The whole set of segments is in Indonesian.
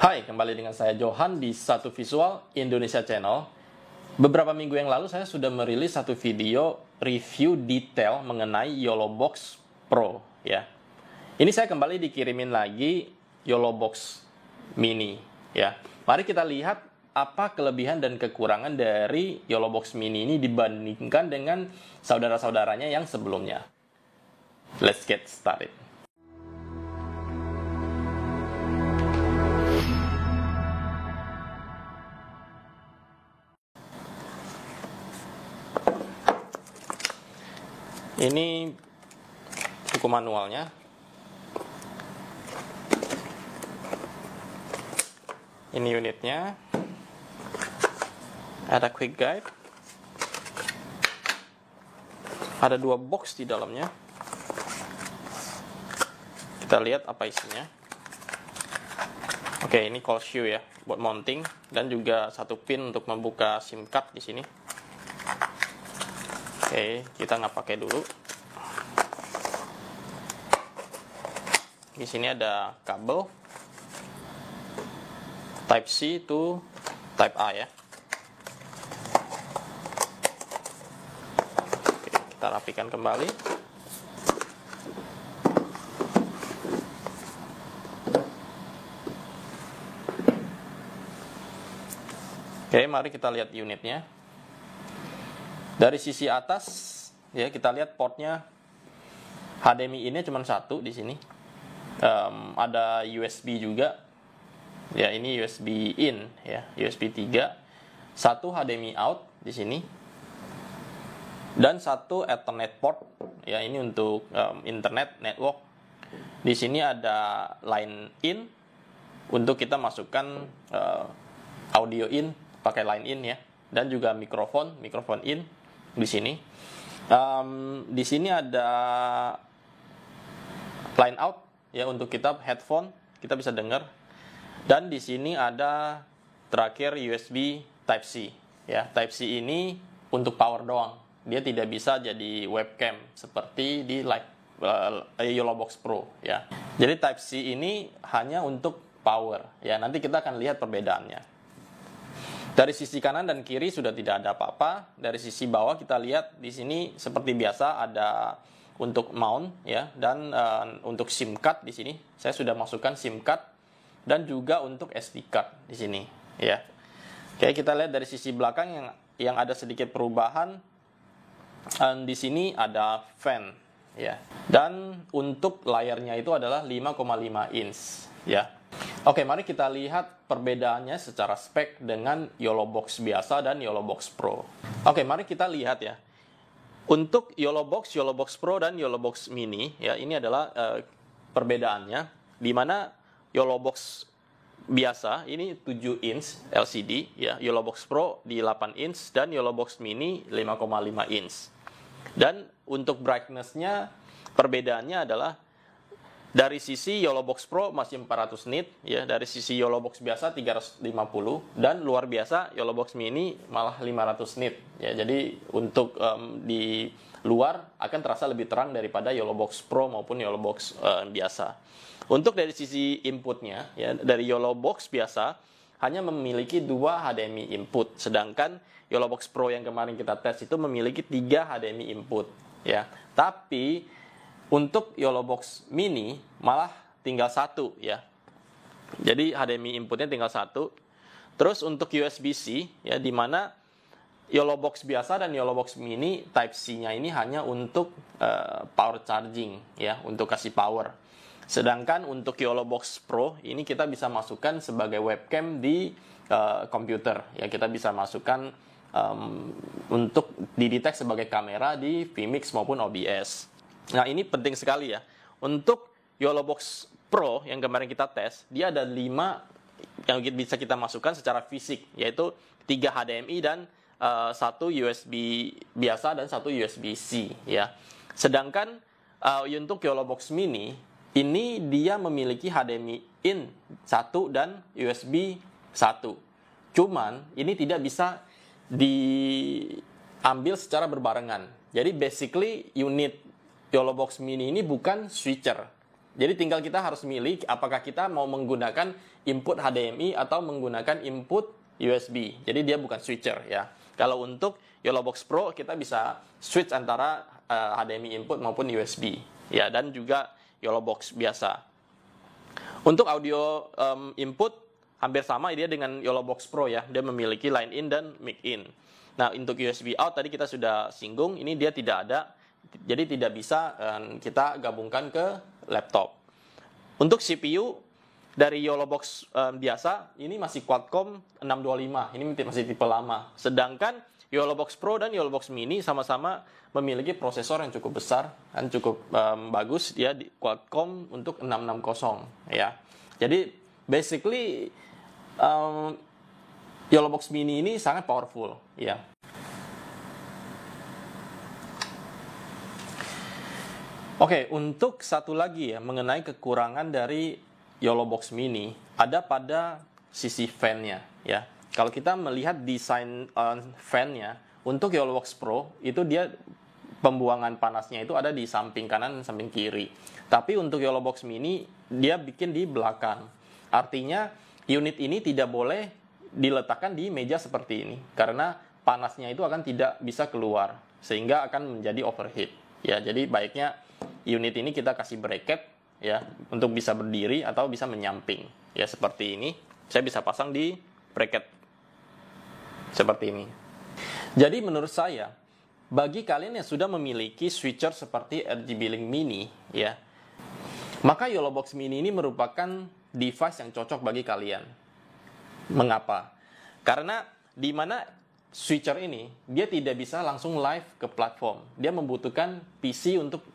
Hai, kembali dengan saya Johan di Satu Visual Indonesia Channel. Beberapa minggu yang lalu saya sudah merilis satu video review detail mengenai YOLO Box Pro ya. Ini saya kembali dikirimin lagi YOLO Box Mini ya. Mari kita lihat apa kelebihan dan kekurangan dari YOLO Box Mini ini dibandingkan dengan saudara-saudaranya yang sebelumnya. Let's get started. Ini buku manualnya. Ini unitnya. Ada quick guide. Ada 2 box di dalamnya. Kita lihat apa isinya. Oke, ini call shoe ya, buat mounting, dan juga satu pin untuk membuka SIM card di sini. Oke, kita nggak pakai dulu. Di sini ada kabel Type C to Type A ya. Oke, kita rapikan kembali. Oke, mari kita lihat unitnya. Dari sisi atas ya, kita lihat portnya HDMI ini cuma satu di sini. Ada USB juga. Ya, ini USB in ya, USB 3. Satu HDMI out di sini. Dan satu Ethernet port ya, ini untuk internet network. Di sini ada line in untuk kita masukkan audio in pakai line in ya, dan juga mikrofon in di sini. Di sini ada line out ya, untuk kita headphone kita bisa dengar. Dan di sini ada terakhir USB Type C ya. Type C ini untuk power doang. Dia tidak bisa jadi webcam seperti di YOLO Box Pro ya. Jadi Type C ini hanya untuk power ya. Nanti kita akan lihat perbedaannya. Dari sisi kanan dan kiri sudah tidak ada apa-apa. Dari sisi bawah kita lihat di sini seperti biasa ada untuk mount ya, dan untuk SIM card di sini. Saya sudah masukkan SIM card dan juga untuk SD card di sini ya. Oke, kita lihat dari sisi belakang yang ada sedikit perubahan. Di sini ada fan ya. Dan untuk layarnya itu adalah 5,5 inch ya. Oke, mari kita lihat perbedaannya secara spek dengan YOLO Box biasa dan YOLO Box Pro. Oke, mari kita lihat ya. Untuk YOLO Box Pro, dan YOLO Box Mini, ya, ini adalah perbedaannya. Di mana YOLO Box biasa ini 7 inch LCD, ya. YOLO Box Pro di 8 inch, dan YOLO Box Mini 5,5 inch. Dan untuk brightness-nya, perbedaannya adalah dari sisi YOLO Box Pro masih 400 nit ya, dari sisi YOLO Box biasa 350, dan luar biasa YOLO Box Mini malah 500 nit ya. Jadi untuk di luar akan terasa lebih terang daripada YOLO Box Pro maupun YOLO Box biasa. Untuk dari sisi inputnya ya, dari YOLO Box biasa hanya memiliki 2 HDMI input, sedangkan YOLO Box Pro yang kemarin kita tes itu memiliki 3 HDMI input ya. Tapi untuk YOLO Box Mini malah tinggal 1 ya. Jadi HDMI inputnya tinggal 1. Terus untuk USB-C ya, di mana YOLO Box biasa dan YOLO Box Mini Type C-nya ini hanya untuk power charging ya, untuk kasih power. Sedangkan untuk YOLO Box Pro ini kita bisa masukkan sebagai webcam di komputer ya. Kita bisa masukkan untuk didetek sebagai kamera di vMix maupun OBS. Nah, ini penting sekali ya. Untuk YOLO Box Pro yang kemarin kita tes, dia ada 5 yang bisa kita masukkan secara fisik, yaitu 3 HDMI dan 1 USB biasa dan 1 USB-C ya. Sedangkan untuk YOLO Box Mini ini dia memiliki HDMI in 1 dan USB 1. Cuman ini tidak bisa diambil secara berbarengan. Jadi basically unit YOLO Box Mini ini bukan switcher Jadi tinggal kita harus milih apakah kita mau menggunakan input HDMI atau menggunakan input USB. Jadi dia bukan switcher ya. Kalau untuk YOLO Box Pro kita bisa switch antara HDMI input maupun USB ya, dan juga YOLO Box biasa. Untuk audio input hampir sama dia dengan YOLO Box Pro ya. Dia memiliki line in dan mic in. Nah, untuk USB out tadi kita sudah singgung, ini dia tidak ada. Jadi tidak bisa kita gabungkan ke laptop. Untuk CPU dari YOLO Box biasa ini masih Qualcomm 625. Ini masih tipe lama. Sedangkan YOLO Box Pro dan YOLO Box Mini sama-sama memiliki prosesor yang cukup besar dan cukup bagus ya, di Qualcomm untuk 660 ya. Jadi basically YOLO Box Mini ini sangat powerful ya. Oke, untuk satu lagi ya mengenai kekurangan dari YOLO Box Mini ada pada sisi fan-nya ya. Kalau kita melihat desain fan-nya untuk YOLO Box Pro itu dia pembuangan panasnya itu ada di samping kanan dan samping kiri. Tapi untuk YOLO Box Mini dia bikin di belakang. Artinya unit ini tidak boleh diletakkan di meja seperti ini karena panasnya itu akan tidak bisa keluar sehingga akan menjadi overheat. Ya, jadi baiknya unit ini kita kasih bracket ya untuk bisa berdiri atau bisa menyamping. Ya seperti ini. Saya bisa pasang di bracket seperti ini. Jadi menurut saya bagi kalian yang sudah memiliki switcher seperti RGB Link Mini ya, maka YOLO Box Mini ini merupakan device yang cocok bagi kalian. Mengapa? Karena di mana switcher ini dia tidak bisa langsung live ke platform. Dia membutuhkan PC untuk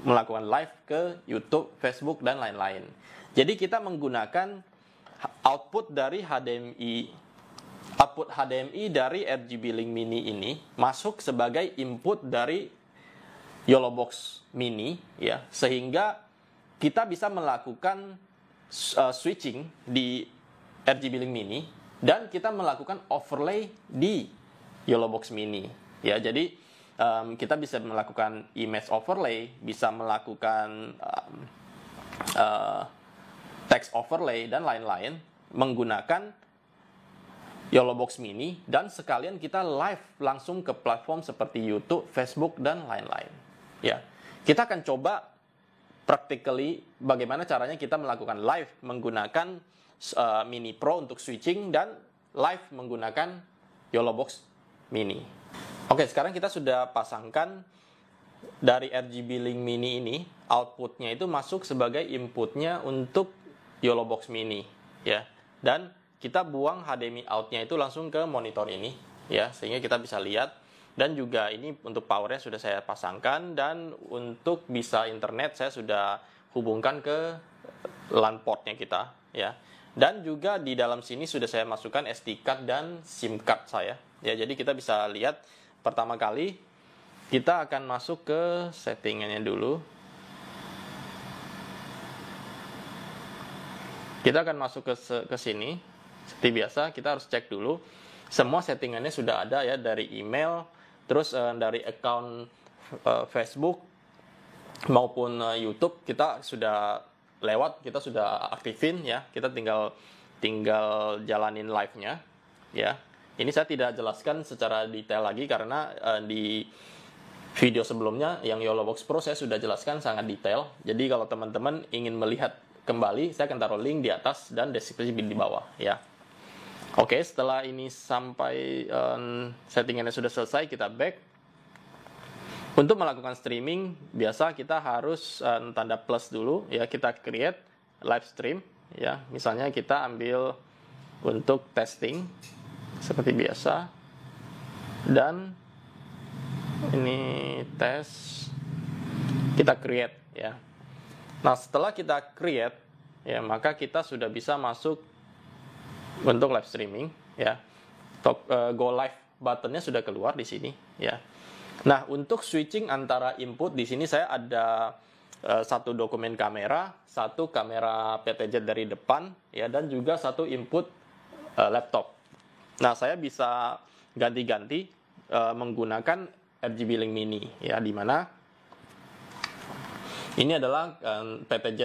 melakukan live ke YouTube, Facebook, dan lain-lain. Jadi kita menggunakan output HDMI dari RGB Link Mini ini masuk sebagai input dari YOLO Box Mini ya, sehingga kita bisa melakukan switching di RGB Link Mini dan kita melakukan overlay di YOLO Box Mini ya. Jadi kita bisa melakukan image overlay, bisa melakukan text overlay dan lain-lain menggunakan YOLO Box Mini, dan sekalian kita live langsung ke platform seperti YouTube, Facebook, dan lain-lain. Ya, kita akan coba practically bagaimana caranya kita melakukan live menggunakan Mini Pro untuk switching dan live menggunakan YOLO Box Mini. Oke, sekarang kita sudah pasangkan dari RGB Link Mini ini, outputnya itu masuk sebagai inputnya untuk YOLO Box Mini, ya. Dan kita buang HDMI outnya itu langsung ke monitor ini, ya, sehingga kita bisa lihat. Dan juga ini untuk powernya sudah saya pasangkan, dan untuk bisa internet saya sudah hubungkan ke LAN portnya kita, ya. Dan juga di dalam sini sudah saya masukkan SD card dan SIM card saya, ya. Jadi kita bisa lihat. Pertama kali kita akan masuk ke settingannya dulu. Kita akan masuk ke sini. Seperti biasa kita harus cek dulu semua settingannya sudah ada ya, dari email, terus dari account Facebook maupun YouTube kita sudah lewat, kita sudah aktifin ya. Kita tinggal jalanin live-nya ya. Ini saya tidak jelaskan secara detail lagi karena di video sebelumnya yang YOLO Box Pro saya sudah jelaskan sangat detail. Jadi kalau teman-teman ingin melihat kembali, saya akan taruh link di atas dan deskripsi di bawah ya. Oke, setelah ini sampai settingannya sudah selesai, kita back. Untuk melakukan streaming, biasa kita harus tanda plus dulu ya. Kita create live stream ya. Misalnya kita ambil untuk testing seperti biasa, dan ini tes, kita create ya. Nah, setelah kita create ya, maka kita sudah bisa masuk untuk live streaming ya. Go live buttonnya sudah keluar di sini ya. Nah, untuk switching antara input di sini saya ada satu dokumen kamera, satu kamera PTZ dari depan ya, dan juga satu input laptop. Nah, saya bisa ganti-ganti menggunakan RGB Link Mini ya, di mana Ini adalah PTZ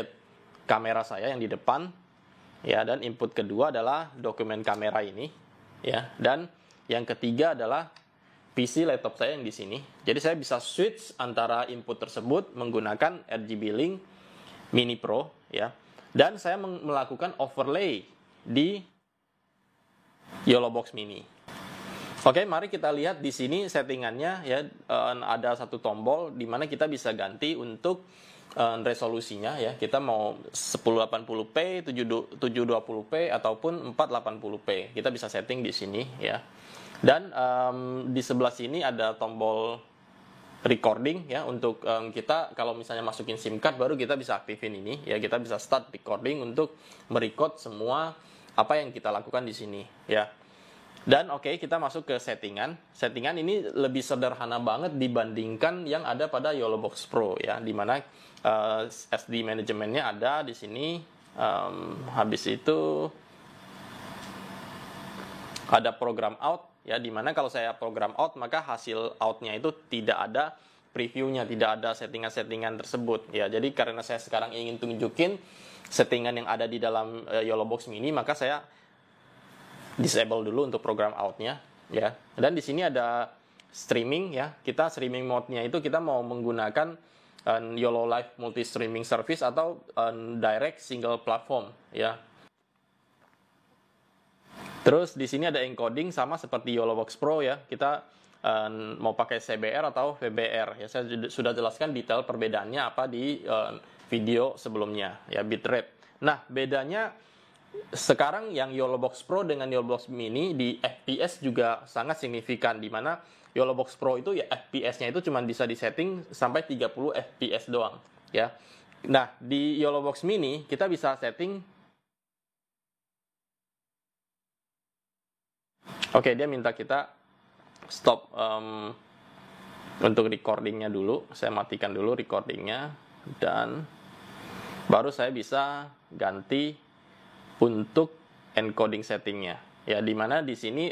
kamera saya yang di depan, ya, dan input kedua adalah dokumen kamera ini, ya, dan yang ketiga adalah PC laptop saya yang di sini. Jadi saya bisa switch antara input tersebut menggunakan RGB Link Mini Pro, ya, dan saya melakukan overlay di YOLObox Mini. Oke, mari kita lihat di sini settingannya, ya. Ada satu tombol di mana kita bisa ganti untuk resolusinya, ya. Kita mau 1080p, 720p ataupun 480p. Kita bisa setting di sini, ya. Dan di sebelah sini ada tombol recording, ya, untuk kita kalau misalnya masukin SIM card baru kita bisa aktifin ini, ya. Kita bisa start recording untuk merecord semua apa yang kita lakukan di sini, ya. Dan oke, kita masuk ke settingan. Settingan ini lebih sederhana banget dibandingkan yang ada pada YOLObox Pro, ya, di mana SD manajemennya ada di sini. Habis itu ada program out, ya, di mana kalau saya program out maka hasil outnya itu tidak ada previewnya, tidak ada settingan-settingan tersebut, ya. Jadi karena saya sekarang ingin tunjukin settingan yang ada di dalam YOLObox Mini, maka saya disable dulu untuk program outnya, ya. Dan di sini ada streaming, ya. Kita streaming mode-nya itu kita mau menggunakan YOLO Live Multi Streaming Service atau Direct Single Platform, ya. Terus di sini ada encoding sama seperti YOLObox Pro, ya. Kita mau pakai CBR atau VBR, ya. Saya sudah jelaskan detail perbedaannya apa di video sebelumnya, ya, bitrate. Nah, bedanya sekarang yang YOLObox Pro dengan YOLObox Mini di FPS juga sangat signifikan, di mana YOLObox Pro itu, ya, FPS-nya itu cuma bisa disetting sampai 30 FPS doang, ya. Nah, di YOLObox Mini kita bisa setting. Oke, dia minta kita stop untuk recordingnya dulu. Saya matikan dulu recordingnya dan baru saya bisa ganti untuk encoding settingnya, ya, dimana di sini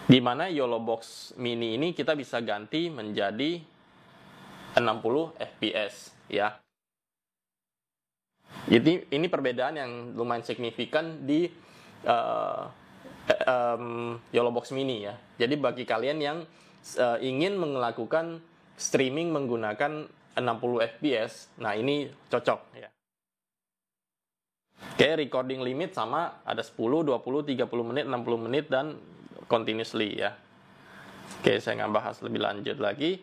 dimana YOLObox Mini ini kita bisa ganti menjadi 60 fps, ya. Jadi ini perbedaan yang lumayan signifikan di YOLObox Mini, ya. Jadi bagi kalian yang ingin melakukan streaming menggunakan 60 fps, nah ini cocok, ya. Oke, recording limit sama ada 10, 20, 30 menit, 60 menit, dan continuously, ya. Oke, saya nggak bahas lebih lanjut lagi.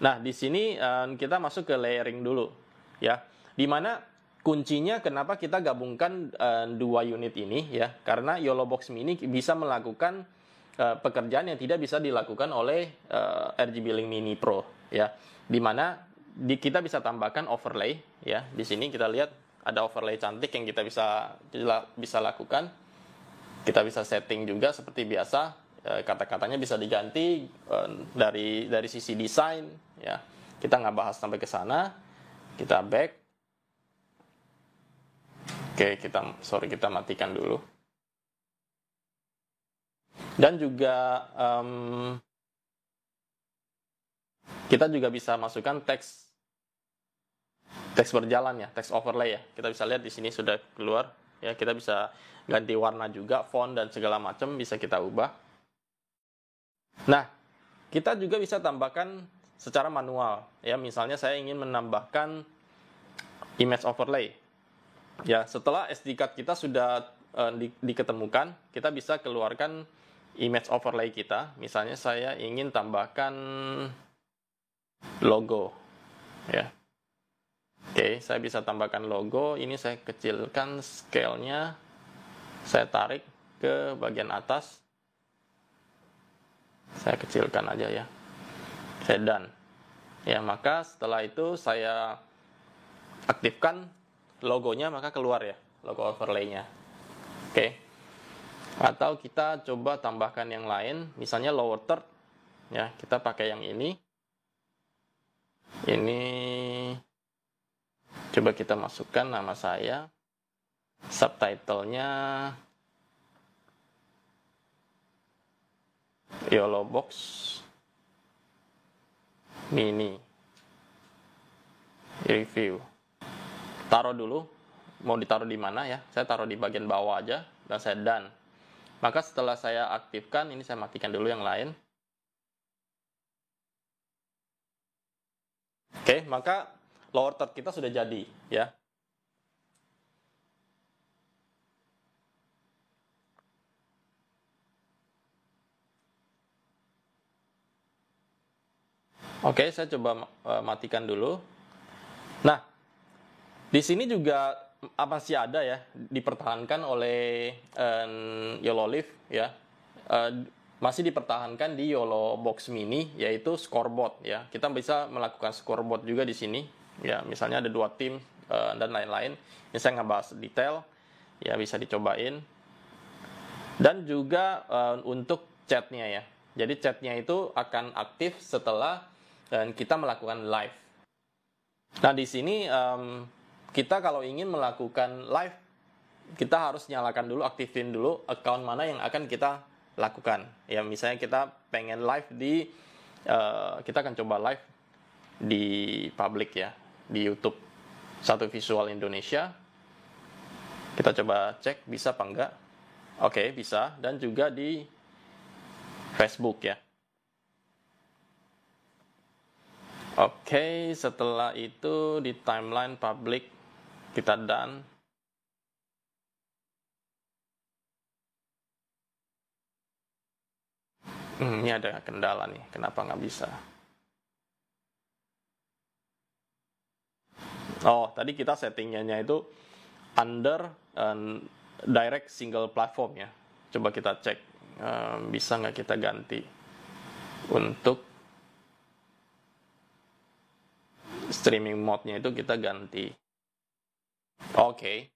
Nah, di sini kita masuk ke layering dulu, ya. Dimana kuncinya kenapa kita gabungkan dua unit ini, ya. Karena YOLObox Mini bisa melakukan pekerjaan yang tidak bisa dilakukan oleh RGB Link Mini Pro, ya. Dimana kita bisa tambahkan overlay, ya. Di sini kita lihat ada overlay cantik yang kita bisa lakukan. Kita bisa setting juga seperti biasa, kata-katanya bisa diganti dari sisi desain, ya. Kita nggak bahas sampai ke sana. Kita back. Oke, kita matikan dulu. Dan juga kita juga bisa masukkan teks berjalan, ya, teks overlay, ya. Kita bisa lihat di sini sudah keluar, ya. Kita bisa ganti warna juga, font dan segala macam bisa kita ubah. Nah, kita juga bisa tambahkan secara manual, ya. Misalnya saya ingin menambahkan image overlay, ya. Setelah SD card kita sudah diketemukan, kita bisa keluarkan image overlay kita. Misalnya saya ingin tambahkan logo, ya. Oke, saya bisa tambahkan logo. Ini saya kecilkan scale-nya. Saya tarik ke bagian atas. Saya kecilkan aja, ya. Saya done. Ya, maka setelah itu saya aktifkan logonya, maka keluar, ya, logo overlay-nya. Oke. Atau kita coba tambahkan yang lain, misalnya lower third, ya. Kita pakai yang ini. Ini coba kita masukkan nama saya, subtitlenya YOLObox Mini. review. Taruh dulu, mau ditaruh di mana ya? Saya taruh di bagian bawah aja dan saya done. Maka setelah saya aktifkan, ini saya matikan dulu yang lain. Oke, maka lower third kita sudah jadi ya. Oke, saya coba matikan dulu. Nah, di sini juga masih ada ya, dipertahankan oleh YOLO Live ya. Masih dipertahankan di YOLO Box Mini, yaitu scoreboard ya. Kita bisa melakukan scoreboard juga di sini ya. Misalnya ada 2 tim dan lain-lain. Ini saya nggak bahas detail ya, bisa dicobain. Dan juga untuk chatnya ya. Jadi chatnya itu akan aktif setelah kita melakukan live. Nah, di sini kita kalau ingin melakukan live, kita harus nyalakan dulu, aktifin dulu account mana yang akan kita lakukan. Ya, misalnya kita pengen live kita akan coba live di public ya, di YouTube Satu Visual Indonesia. Kita coba cek bisa apa enggak. Oke, bisa. Dan juga di Facebook ya. Oke, setelah itu di timeline public kita done. Ini ada kendala nih, kenapa nggak bisa? Oh, tadi kita settingnya itu under direct single platform ya. Coba kita cek, bisa nggak kita ganti untuk streaming mode-nya itu kita ganti. Oke.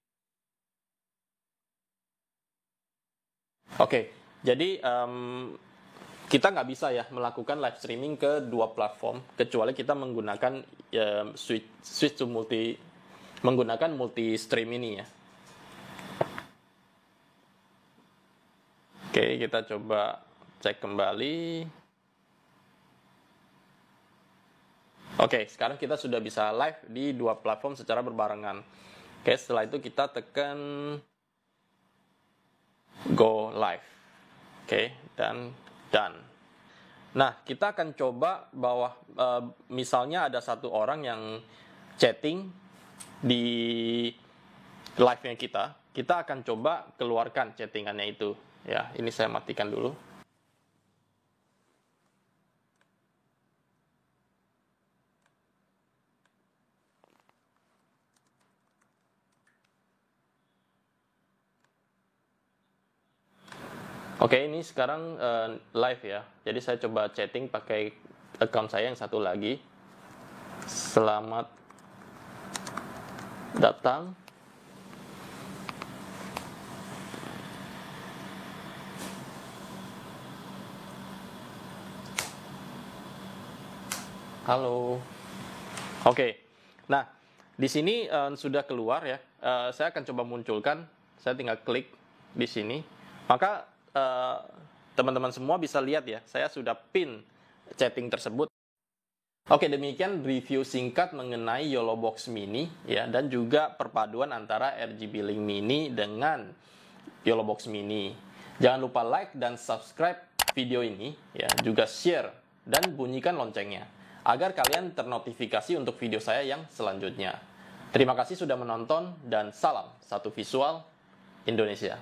Jadi kita nggak bisa ya melakukan live streaming ke 2 platform kecuali kita menggunakan switch to menggunakan multi stream ini ya. Oke, kita coba cek kembali. Oke, sekarang kita sudah bisa live di 2 platform secara berbarengan. Oke, setelah itu kita tekan go live. Oke, dan done. Nah, kita akan coba bahwa misalnya ada satu orang yang chatting di live-nya kita akan coba keluarkan chattingannya itu. Ya, ini saya matikan dulu. Oke, ini sekarang live ya. Jadi saya coba chatting pakai account saya yang satu lagi. Selamat datang. Halo. Oke. Nah, di sini sudah keluar ya. Saya akan coba munculkan. Saya tinggal klik di sini. Maka teman-teman semua bisa lihat ya, saya sudah pin chatting tersebut. Oke, demikian review singkat mengenai YOLO Box Mini ya, dan juga perpaduan antara RGB Link Mini dengan YOLO Box Mini. Jangan lupa like dan subscribe video ini ya, juga share dan bunyikan loncengnya agar kalian ternotifikasi untuk video saya yang selanjutnya. Terima kasih sudah menonton dan salam Satu Visual Indonesia.